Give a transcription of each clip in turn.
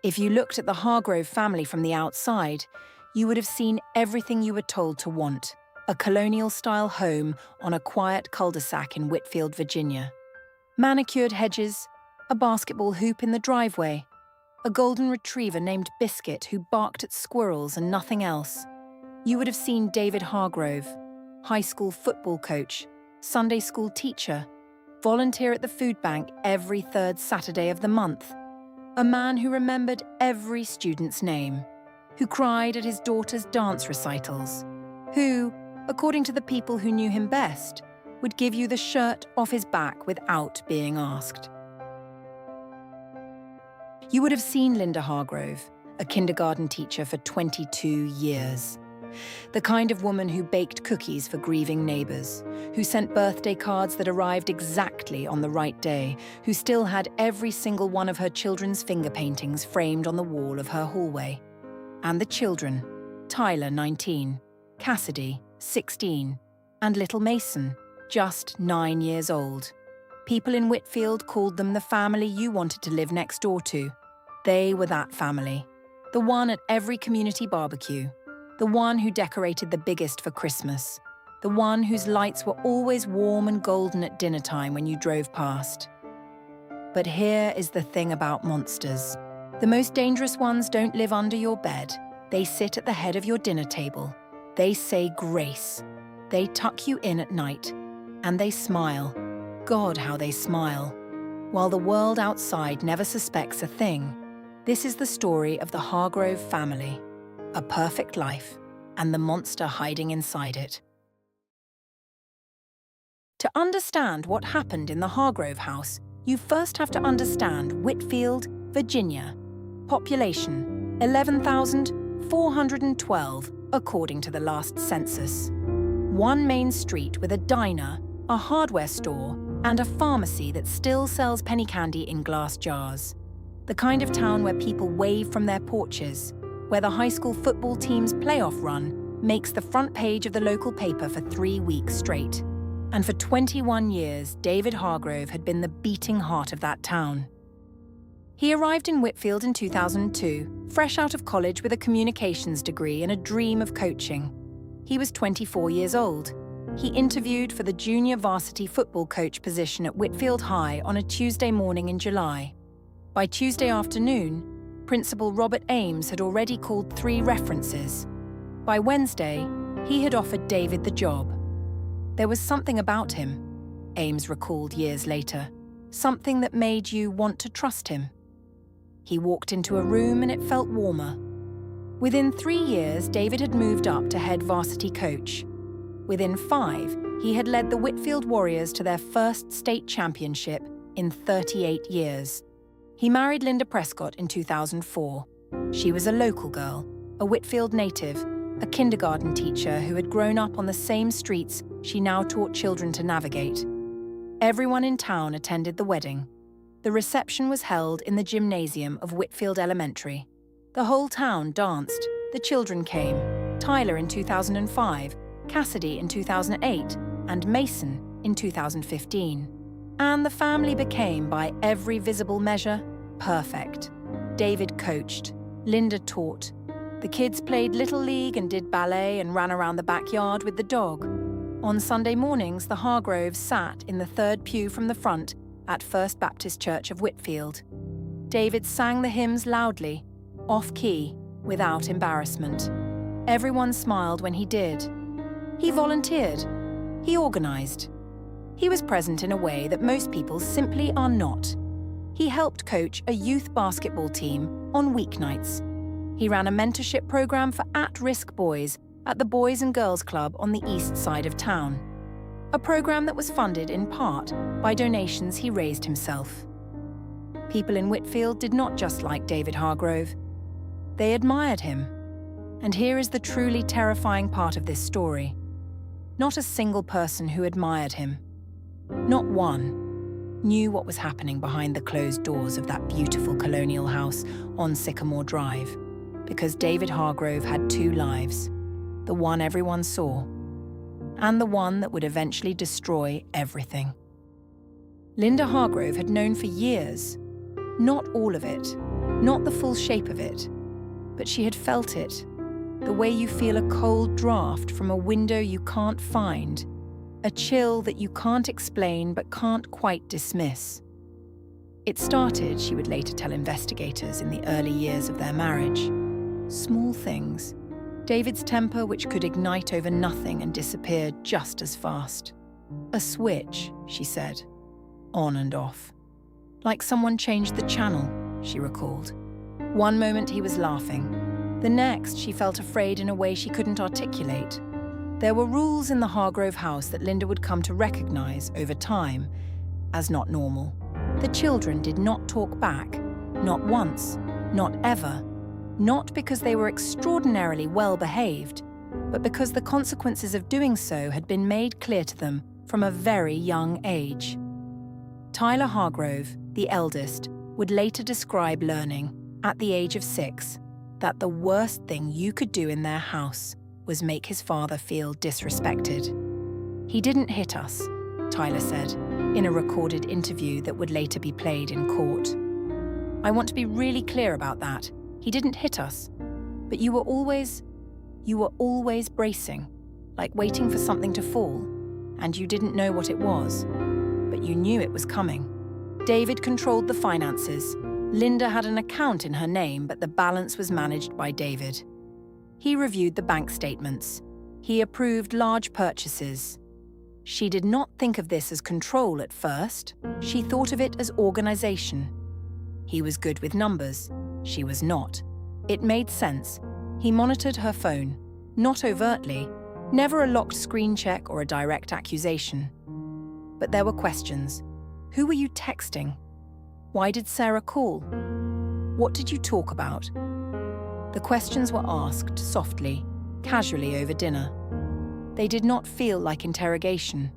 If you looked at the Hargrove family from the outside, you would have seen everything you were told to want: a colonial-style home on a quiet cul-de-sac in Whitfield, Virginia. Manicured hedges, a basketball hoop in the driveway, a golden retriever named Biscuit who barked at squirrels and nothing else. You would have seen David Hargrove, high school football coach, Sunday school teacher, volunteer at the food bank every third Saturday of the month, a man who remembered every student's name, who cried at his daughter's dance recitals, who, according to the people who knew him best, would give you the shirt off his back without being asked. You would have seen Linda Hargrove, a kindergarten teacher for 22 years. The kind of woman who baked cookies for grieving neighbors, who sent birthday cards that arrived exactly on the right day, who still had every single one of her children's finger paintings framed on the wall of her hallway. And the children, Tyler, 19, Cassidy, 16, and little Mason, just 9 years old. People in Whitfield called them the family you wanted to live next door to. They were that family, the one at every community barbecue, the one who decorated the biggest for Christmas, the one whose lights were always warm and golden at dinner time when you drove past. But here is the thing about monsters. The most dangerous ones don't live under your bed. They sit at the head of your dinner table. They say grace. They tuck you in at night. And they smile. God, how they smile. While the world outside never suspects a thing. This is the story of the Hargrove family. A perfect life, and the monster hiding inside it. To understand what happened in the Hargrove house, you first have to understand Whitfield, Virginia. Population, 11,412, according to the last census. One main street with a diner, a hardware store, and a pharmacy that still sells penny candy in glass jars. The kind of town where people wave from their porches, where the high school football team's playoff run makes the front page of the local paper for 3 weeks straight. And for 21 years, David Hargrove had been the beating heart of that town. He arrived in Whitfield in 2002, fresh out of college with a communications degree and a dream of coaching. He was 24 years old. He interviewed for the junior varsity football coach position at Whitfield High on a Tuesday morning in July. By Tuesday afternoon, Principal Robert Ames had already called 3 references. By Wednesday, he had offered David the job. There was something about him, Ames recalled years later, something that made you want to trust him. He walked into a room and it felt warmer. Within 3 years, David had moved up to head varsity coach. Within 5, he had led the Whitfield Warriors to their first state championship in 38 years. He married Linda Prescott in 2004. She was a local girl, a Whitfield native, a kindergarten teacher who had grown up on the same streets she now taught children to navigate. Everyone in town attended the wedding. The reception was held in the gymnasium of Whitfield Elementary. The whole town danced. The children came. Tyler in 2005, Cassidy in 2008, and Mason in 2015. And the family became, by every visible measure, perfect. David coached. Linda taught. The kids played Little League and did ballet and ran around the backyard with the dog. On Sunday mornings, the Hargroves sat in the 3rd pew from the front at First Baptist Church of Whitfield. David sang the hymns loudly, off-key, without embarrassment. Everyone smiled when he did. He volunteered. He organized. He was present in a way that most people simply are not. He helped coach a youth basketball team on weeknights. He ran a mentorship program for at-risk boys at the Boys and Girls Club on the east side of town. A program that was funded in part by donations he raised himself. People in Whitfield did not just like David Hargrove. They admired him. And here is the truly terrifying part of this story. Not a single person who admired him, not one, knew what was happening behind the closed doors of that beautiful colonial house on Sycamore Drive, because David Hargrove had 2 lives, the one everyone saw, and the one that would eventually destroy everything. Linda Hargrove had known for years, not all of it, Not the full shape of it, but she had felt it, the way you feel a cold draft from a window you can't find, a chill that you can't explain but can't quite dismiss. It started, she would later tell investigators, in the early years of their marriage. Small things. David's temper, which could ignite over nothing and disappear just as fast. A switch, she said, on and off. Like someone changed the channel, she recalled. One moment he was laughing. The next, she felt afraid in a way she couldn't articulate. There were rules in the Hargrove house that Linda would come to recognize over time as not normal. The children did not talk back, not once, not ever. Not because they were extraordinarily well behaved, but because the consequences of doing so had been made clear to them from a very young age. Tyler Hargrove, the eldest, would later describe learning, at the age of 6, that the worst thing you could do in their house was make his father feel disrespected. He didn't hit us, Tyler said, in a recorded interview that would later be played in court. I want to be really clear about that. He didn't hit us, but you were always bracing, like waiting for something to fall, and you didn't know what it was, but you knew it was coming. David controlled the finances. Linda had an account in her name, but the balance was managed by David. He reviewed the bank statements. He approved large purchases. She did not think of this as control at first. She thought of it as organization. He was good with numbers. She was not. It made sense. He monitored her phone, not overtly, never a locked screen check or a direct accusation. But there were questions. Who were you texting? Why did Sarah call? What did you talk about? The questions were asked softly, casually over dinner. They did not feel like interrogation.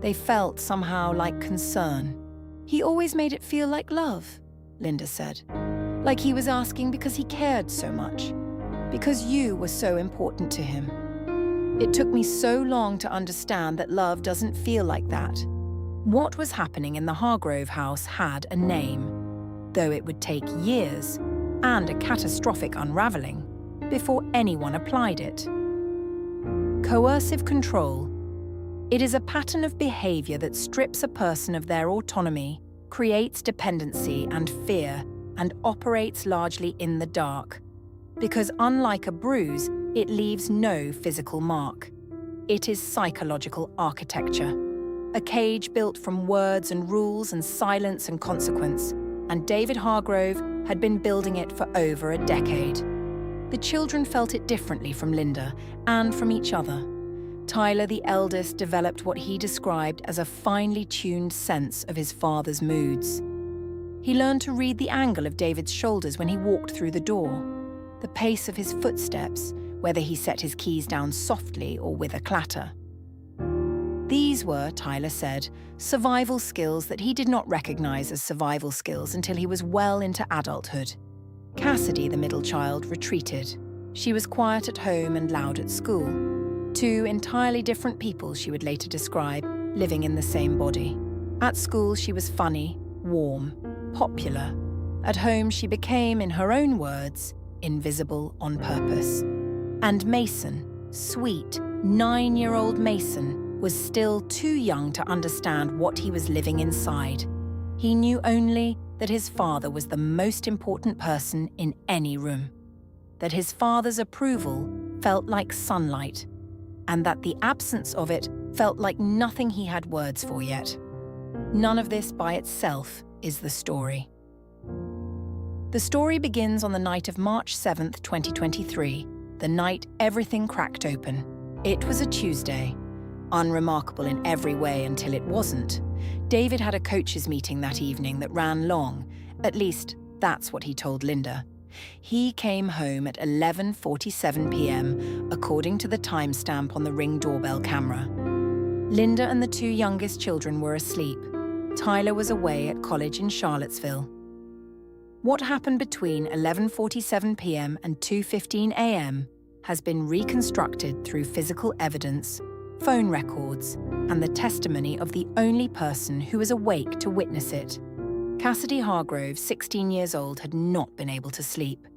They felt somehow like concern. He always made it feel like love, Linda said. Like he was asking because he cared so much, because you were so important to him. It took me so long to understand that love doesn't feel like that. What was happening in the Hargrove house had a name, though it would take years and a catastrophic unraveling before anyone applied it. Coercive control. It is a pattern of behavior that strips a person of their autonomy, creates dependency and fear, and operates largely in the dark. Because unlike a bruise, it leaves no physical mark. It is psychological architecture. A cage built from words and rules and silence and consequence, and David Hargrove had been building it for over a decade. The children felt it differently from Linda and from each other. Tyler, the eldest, developed what he described as a finely tuned sense of his father's moods. He learned to read the angle of David's shoulders when he walked through the door, the pace of his footsteps, whether he set his keys down softly or with a clatter. These were, Tyler said, survival skills that he did not recognize as survival skills until he was well into adulthood. Cassidy, the middle child, retreated. She was quiet at home and loud at school. Two entirely different people, she would later describe, living in the same body. At school, she was funny, warm, popular. At home, she became, in her own words, invisible on purpose. And Mason, sweet, 9-year-old Mason, was still too young to understand what he was living inside. He knew only that his father was the most important person in any room, that his father's approval felt like sunlight, and that the absence of it felt like nothing he had words for yet. None of this by itself is the story. The story begins on the night of March 7th, 2023, the night everything cracked open. It was a Tuesday. Unremarkable in every way until it wasn't. David had a coaches meeting that evening that ran long. At least, that's what he told Linda. He came home at 11:47 p.m., according to the timestamp on the Ring doorbell camera. Linda and the two youngest children were asleep. Tyler was away at college in Charlottesville. What happened between 11:47 p.m. and 2:15 a.m. has been reconstructed through physical evidence, phone records, and the testimony of the only person who was awake to witness it. Cassidy Hargrove, 16 years old, had not been able to sleep.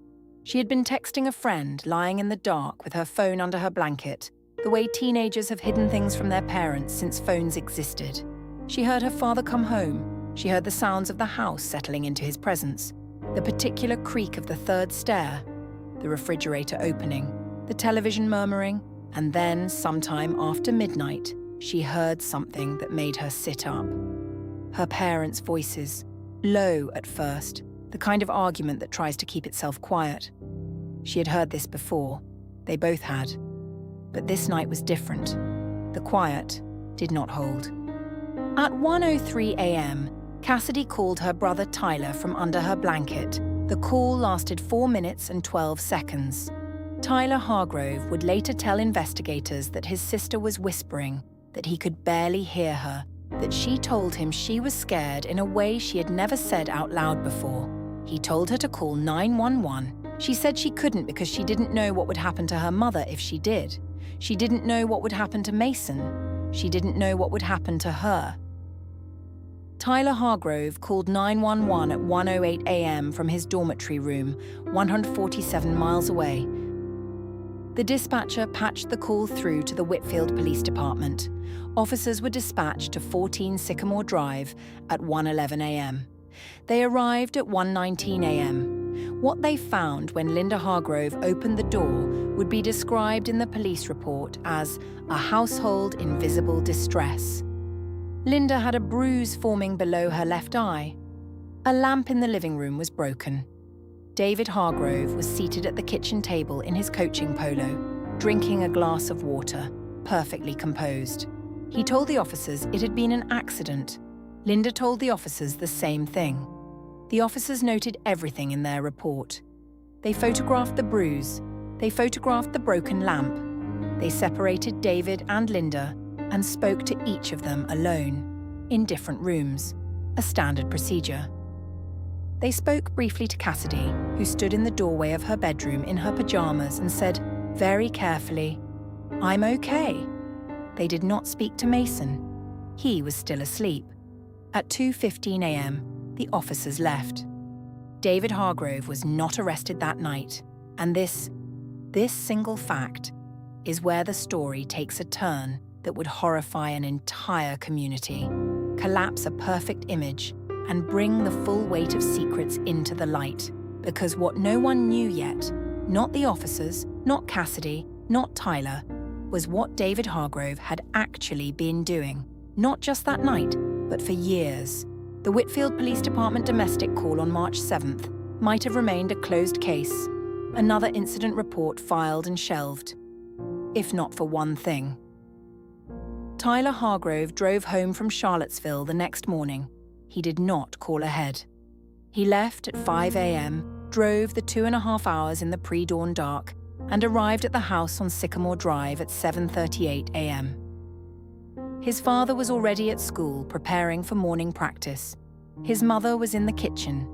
She had been texting a friend, lying in the dark with her phone under her blanket, the way teenagers have hidden things from their parents since phones existed. She heard her father come home. She heard the sounds of the house settling into his presence, the particular creak of the third stair, the refrigerator opening, the television murmuring, and then, sometime after midnight, she heard something that made her sit up. Her parents' voices, low at first, the kind of argument that tries to keep itself quiet. She had heard this before. They both had. But this night was different. The quiet did not hold. At 1:03 a.m., Cassidy called her brother Tyler from under her blanket. The call lasted 4 minutes and 12 seconds. Tyler Hargrove would later tell investigators that his sister was whispering, that he could barely hear her, that she told him she was scared in a way she had never said out loud before. He told her to call 911. She said she couldn't because she didn't know what would happen to her mother if she did. She didn't know what would happen to Mason. She didn't know what would happen to her. Tyler Hargrove called 911 at 1:08 a.m. from his dormitory room, 147 miles away. The dispatcher patched the call through to the Whitfield Police Department. Officers were dispatched to 14 Sycamore Drive at 1:11 a.m. They arrived at 1:19 a.m. What they found when Linda Hargrove opened the door would be described in the police report as a household invisible distress. Linda had a bruise forming below her left eye. A lamp in the living room was broken. David Hargrove was seated at the kitchen table in his coaching polo, drinking a glass of water, perfectly composed. He told the officers it had been an accident. Linda told the officers the same thing. The officers noted everything in their report. They photographed the bruise. They photographed the broken lamp. They separated David and Linda and spoke to each of them alone, in different rooms, a standard procedure. They spoke briefly to Cassidy, who stood in the doorway of her bedroom in her pajamas and said, very carefully, "I'm okay." They did not speak to Mason. He was still asleep. At 2:15 a.m., the officers left. David Hargrove was not arrested that night, and this single fact is where the story takes a turn that would horrify an entire community, collapse a perfect image, and bring the full weight of secrets into the light. Because what no one knew yet, not the officers, not Cassidy, not Tyler, was what David Hargrove had actually been doing, not just that night, but for years. The Whitfield Police Department domestic call on March 7th might have remained a closed case, another incident report filed and shelved, if not for one thing. Tyler Hargrove drove home from Charlottesville the next morning. He did not call ahead. He left at 5 a.m., drove the 2.5 hours in the pre-dawn dark, and arrived at the house on Sycamore Drive at 7:38 a.m. His father was already at school preparing for morning practice. His mother was in the kitchen.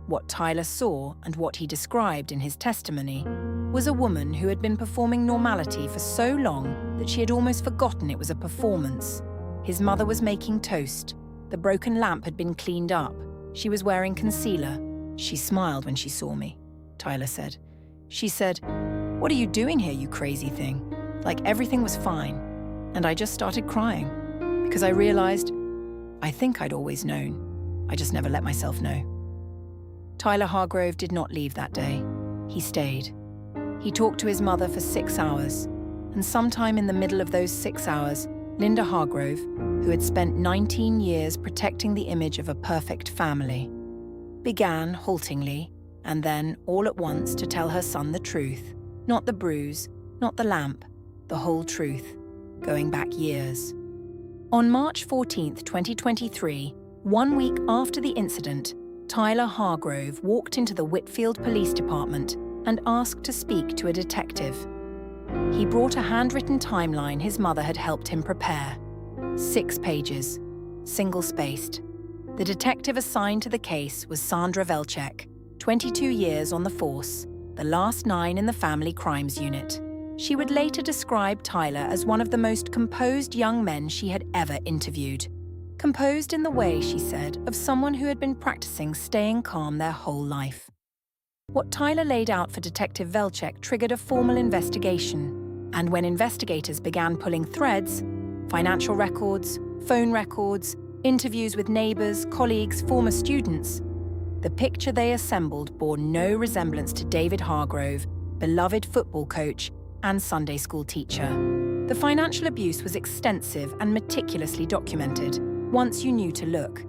What Tyler saw and what he described in his testimony was a woman who had been performing normality for so long that she had almost forgotten it was a performance. His mother was making toast. The broken lamp had been cleaned up. She was wearing concealer. She smiled when she saw me, Tyler said. She said, "What are you doing here, you crazy thing?" Like everything was fine. And I just started crying because I realized I think I'd always known. I just never let myself know. Tyler Hargrove did not leave that day. He stayed. He talked to his mother for 6 hours, and sometime in the middle of those 6 hours, Linda Hargrove, who had spent 19 years protecting the image of a perfect family, began haltingly, and then all at once to tell her son the truth. Not the bruise, not the lamp, the whole truth, going back years. On March 14th, 2023, 1 week after the incident, Tyler Hargrove walked into the Whitfield Police Department and asked to speak to a detective. He brought a handwritten timeline his mother had helped him prepare. 6 pages, single-spaced. The detective assigned to the case was Sandra Velchek, 22 years on the force, the last 9 in the Family Crimes Unit. She would later describe Tyler as one of the most composed young men she had ever interviewed. composed in the way, she said, of someone who had been practicing staying calm their whole life. What Tyler laid out for Detective Velchek triggered a formal investigation, and when investigators began pulling threads, financial records, phone records, interviews with neighbours, colleagues, former students, the picture they assembled bore no resemblance to David Hargrove, beloved football coach and Sunday school teacher. The financial abuse was extensive and meticulously documented, once you knew to look.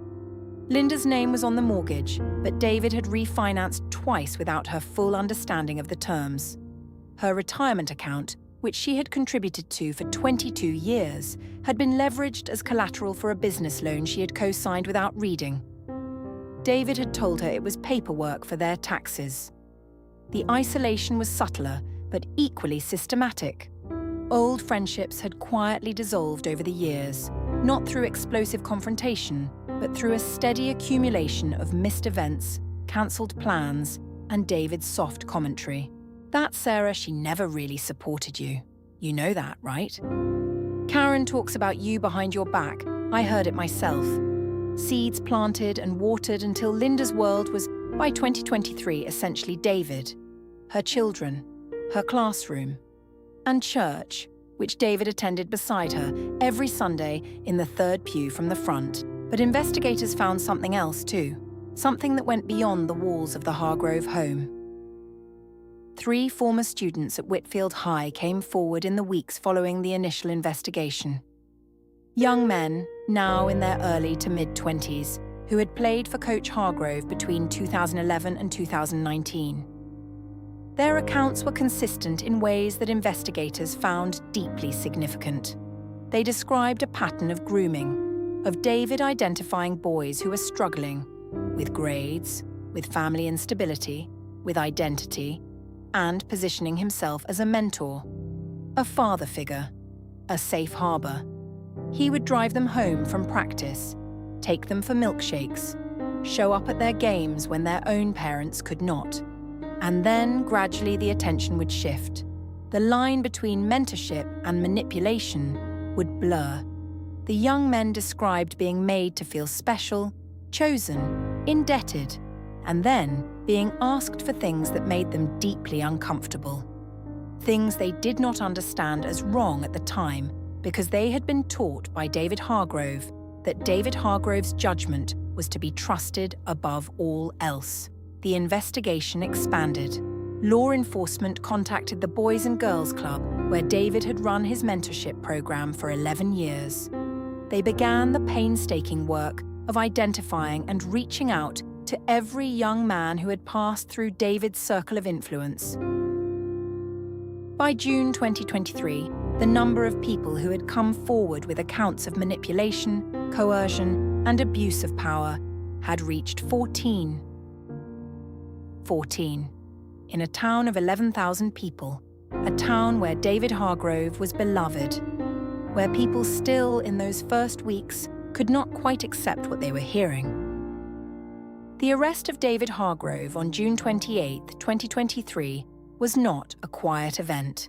Linda's name was on the mortgage, but David had refinanced twice without her full understanding of the terms. Her retirement account, which she had contributed to for 22 years, had been leveraged as collateral for a business loan she had co-signed without reading. David had told her it was paperwork for their taxes. The isolation was subtler, but equally systematic. Old friendships had quietly dissolved over the years, not through explosive confrontation, but through a steady accumulation of missed events, cancelled plans, and David's soft commentary. "That, Sarah, she never really supported you. You know that, right? Karen talks about you behind your back. I heard it myself. Seeds planted and watered until Linda's world was, by 2023, essentially David, her children, her classroom, and church, which David attended beside her every Sunday in the third pew from the front. But investigators found something else too, something that went beyond the walls of the Hargrove home. 3 former students at Whitfield High came forward in the weeks following the initial investigation. Young men, now in their early to mid-20s, who had played for Coach Hargrove between 2011 and 2019. Their accounts were consistent in ways that investigators found deeply significant. They described a pattern of grooming, of David identifying boys who were struggling with grades, with family instability, with identity, and positioning himself as a mentor, a father figure, a safe harbour. He would drive them home from practice, take them for milkshakes, show up at their games when their own parents could not. And then, gradually, the attention would shift. The line between mentorship and manipulation would blur. The young men described being made to feel special, chosen, indebted, and then being asked for things that made them deeply uncomfortable. Things they did not understand as wrong at the time because they had been taught by David Hargrove that David Hargrove's judgment was to be trusted above all else. The investigation expanded. Law enforcement contacted the Boys and Girls Club, where David had run his mentorship program for 11 years. They began the painstaking work of identifying and reaching out to every young man who had passed through David's circle of influence. By June 2023, the number of people who had come forward with accounts of manipulation, coercion, and abuse of power had reached 14. 14. In a town of 11,000 people, a town where David Hargrove was beloved, where people still, in those first weeks, could not quite accept what they were hearing. The arrest of David Hargrove on June 28, 2023, was not a quiet event.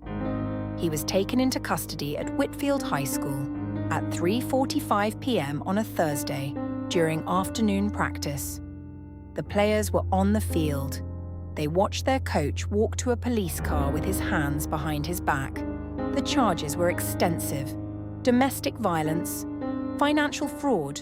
He was taken into custody at Whitfield High School at 3:45 p.m. on a Thursday during afternoon practice. The players were on the field. They watched their coach walk to a police car with his hands behind his back. The charges were extensive: domestic violence, financial fraud,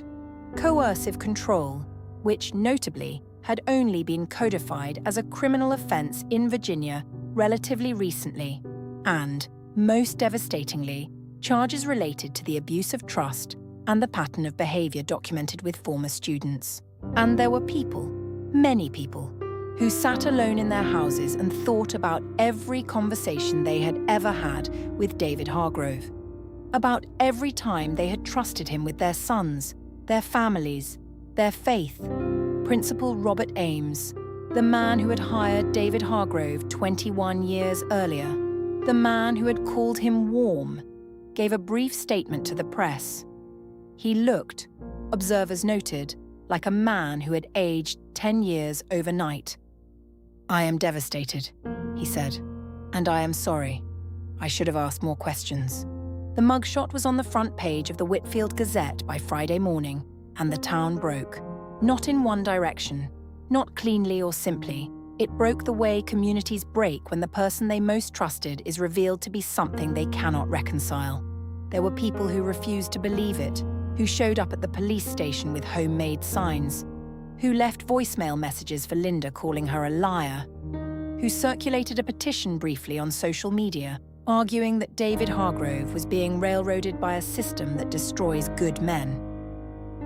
coercive control, which notably had only been codified as a criminal offence in Virginia relatively recently, and, most devastatingly, charges related to the abuse of trust and the pattern of behaviour documented with former students. And there were people, many people, who sat alone in their houses and thought about every conversation they had ever had with David Hargrove, about every time they had trusted him with their sons, their families, their faith. Principal Robert Ames, the man who had hired David Hargrove 21 years earlier, the man who had called him warm, gave a brief statement to the press. He looked, observers noted, like a man who had aged 10 years overnight. "I am devastated," he said, "and I am sorry. I should have asked more questions." The mugshot was on the front page of the Whitfield Gazette by Friday morning, and the town broke. Not in one direction, not cleanly or simply. It broke the way communities break when the person they most trusted is revealed to be something they cannot reconcile. There were people who refused to believe it, who showed up at the police station with homemade signs, who left voicemail messages for Linda calling her a liar, who circulated a petition briefly on social media, arguing that David Hargrove was being railroaded by a system that destroys good men.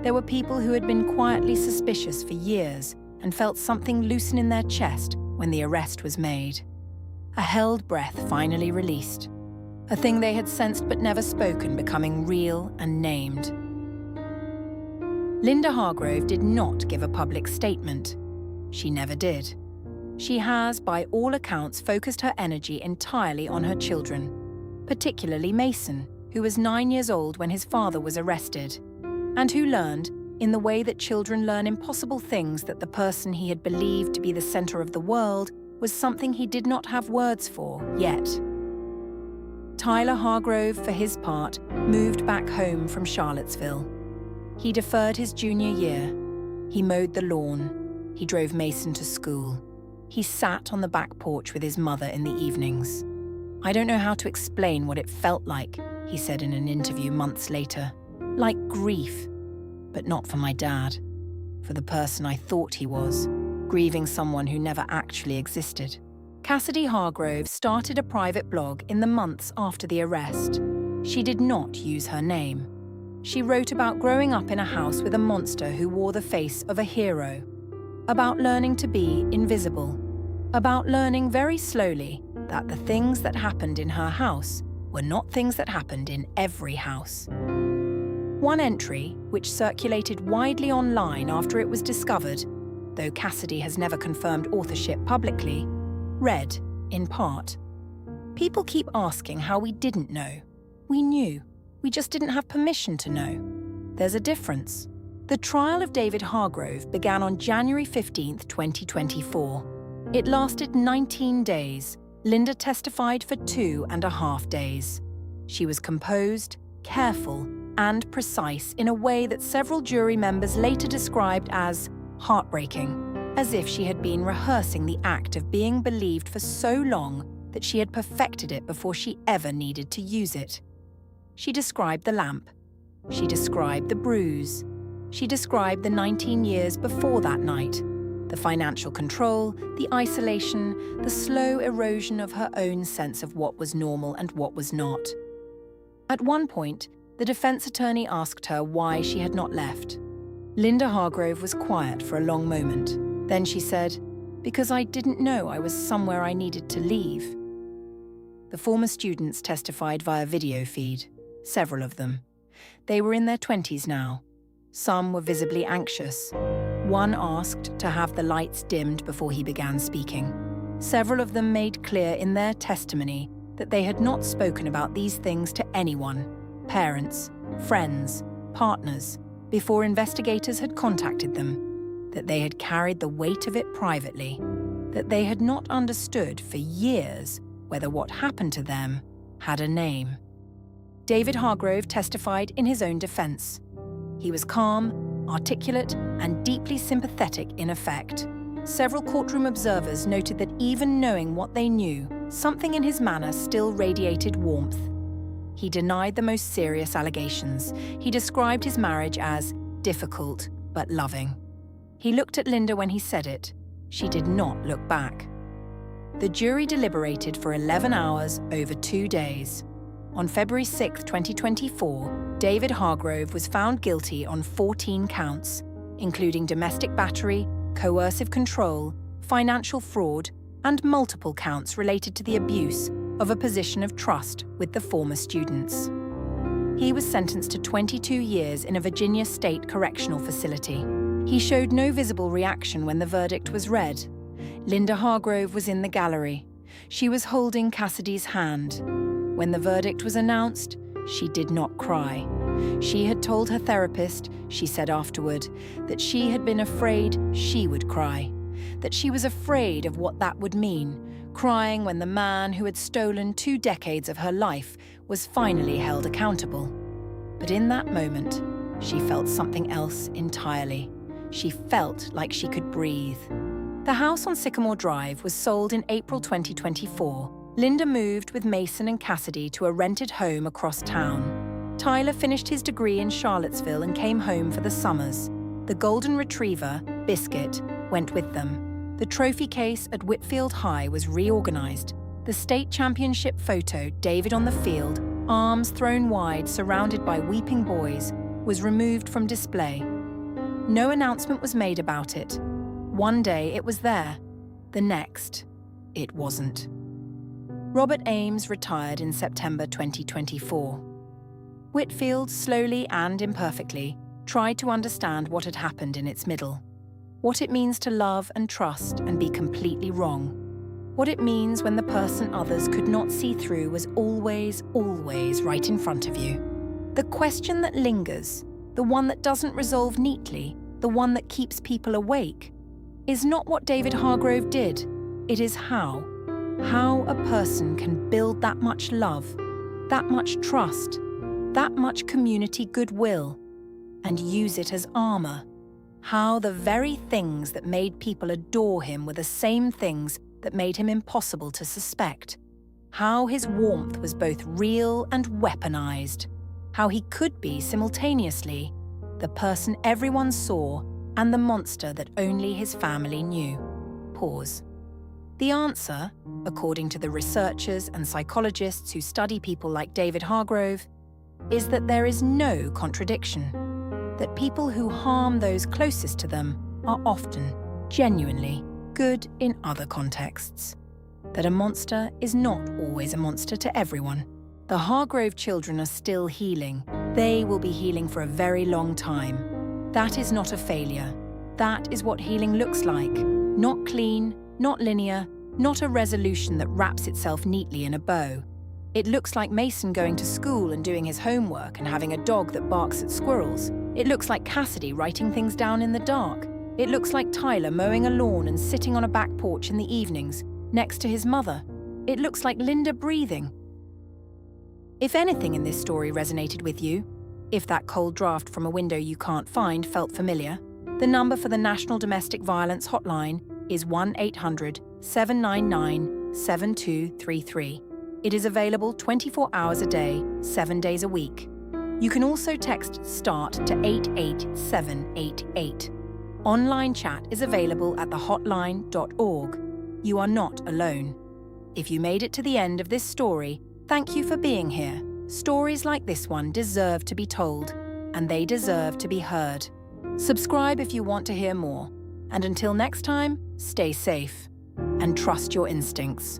There were people who had been quietly suspicious for years and felt something loosen in their chest when the arrest was made. A held breath finally released, a thing they had sensed but never spoken becoming real and named. Linda Hargrove did not give a public statement. She never did. She has, by all accounts, focused her energy entirely on her children, particularly Mason, who was 9 years old when his father was arrested, and who learned, in the way that children learn impossible things, that the person he had believed to be the center of the world was something he did not have words for yet. Tyler Hargrove, for his part, moved back home from Charlottesville. He deferred his junior year. He mowed the lawn. He drove Mason to school. He sat on the back porch with his mother in the evenings. "I don't know how to explain what it felt like," he said in an interview months later. "Like grief, but not for my dad, for the person I thought he was, grieving someone who never actually existed." Cassidy Hargrove started a private blog in the months after the arrest. She did not use her name. She wrote about growing up in a house with a monster who wore the face of a hero, about learning to be invisible, about learning very slowly that the things that happened in her house were not things that happened in every house. One entry, which circulated widely online after it was discovered, though Cassidy has never confirmed authorship publicly, read, in part, "People keep asking how we didn't know. We knew. We just didn't have permission to know. There's a difference." The trial of David Hargrove began on January 15, 2024. It lasted 19 days. Linda testified for 2.5 days. She was composed, careful, and precise in a way that several jury members later described as heartbreaking, as if she had been rehearsing the act of being believed for so long that she had perfected it before she ever needed to use it. She described the lamp. She described the bruise. She described the 19 years before that night, the financial control, the isolation, the slow erosion of her own sense of what was normal and what was not. At one point, the defense attorney asked her why she had not left. Linda Hargrove was quiet for a long moment. Then she said, "Because I didn't know I was somewhere I needed to leave." The former students testified via video feed, several of them. They were in their 20s now. Some were visibly anxious. One asked to have the lights dimmed before he began speaking. Several of them made clear in their testimony that they had not spoken about these things to anyone, parents, friends, partners, before investigators had contacted them, that they had carried the weight of it privately, that they had not understood for years whether what happened to them had a name. David Hargrove testified in his own defense. He was calm, articulate, and deeply sympathetic in effect. Several courtroom observers noted that even knowing what they knew, something in his manner still radiated warmth. He denied the most serious allegations. He described his marriage as difficult but loving. He looked at Linda when he said it. She did not look back. The jury deliberated for 11 hours over 2 days. On February 6, 2024, David Hargrove was found guilty on 14 counts, including domestic battery, coercive control, financial fraud, and multiple counts related to the abuse of a position of trust with the former students. He was sentenced to 22 years in a Virginia State Correctional Facility. He showed no visible reaction when the verdict was read. Linda Hargrove was in the gallery. She was holding Cassidy's hand. When the verdict was announced, she did not cry. She had told her therapist, she said afterward, that she had been afraid she would cry, that she was afraid of what that would mean, crying when the man who had stolen 2 decades of her life was finally held accountable. But in that moment, she felt something else entirely. She felt like she could breathe. The house on Sycamore Drive was sold in April 2024. Linda moved with Mason and Cassidy to a rented home across town. Tyler finished his degree in Charlottesville and came home for the summers. The golden retriever, Biscuit, went with them. The trophy case at Whitfield High was reorganized. The state championship photo, David on the field, arms thrown wide, surrounded by weeping boys, was removed from display. No announcement was made about it. One day it was there. The next, it wasn't. Robert Ames retired in September 2024. Whitfield, slowly and imperfectly, tried to understand what had happened in its middle. What it means to love and trust and be completely wrong. What it means when the person others could not see through was always, always right in front of you. The question that lingers, the one that doesn't resolve neatly, the one that keeps people awake, is not what David Hargrove did. It is how. How a person can build that much love, that much trust, that much community goodwill, and use it as armor. How the very things that made people adore him were the same things that made him impossible to suspect. How his warmth was both real and weaponized. How he could be simultaneously the person everyone saw and the monster that only his family knew. Pause. The answer, according to the researchers and psychologists who study people like David Hargrove, is that there is no contradiction. That people who harm those closest to them are often, genuinely, good in other contexts. That a monster is not always a monster to everyone. The Hargrove children are still healing. They will be healing for a very long time. That is not a failure. That is what healing looks like. Not clean, not linear, not a resolution that wraps itself neatly in a bow. It looks like Mason going to school and doing his homework and having a dog that barks at squirrels. It looks like Cassidy writing things down in the dark. It looks like Tyler mowing a lawn and sitting on a back porch in the evenings, next to his mother. It looks like Linda breathing. If anything in this story resonated with you, if that cold draft from a window you can't find felt familiar, the number for the National Domestic Violence Hotline is 1-800-799-7233. It is available 24 hours a day, 7 days a week. You can also text START to 88788. Online chat is available at thehotline.org. You are not alone. If you made it to the end of this story, thank you for being here. Stories like this one deserve to be told, and they deserve to be heard. Subscribe if you want to hear more. And until next time, stay safe and trust your instincts.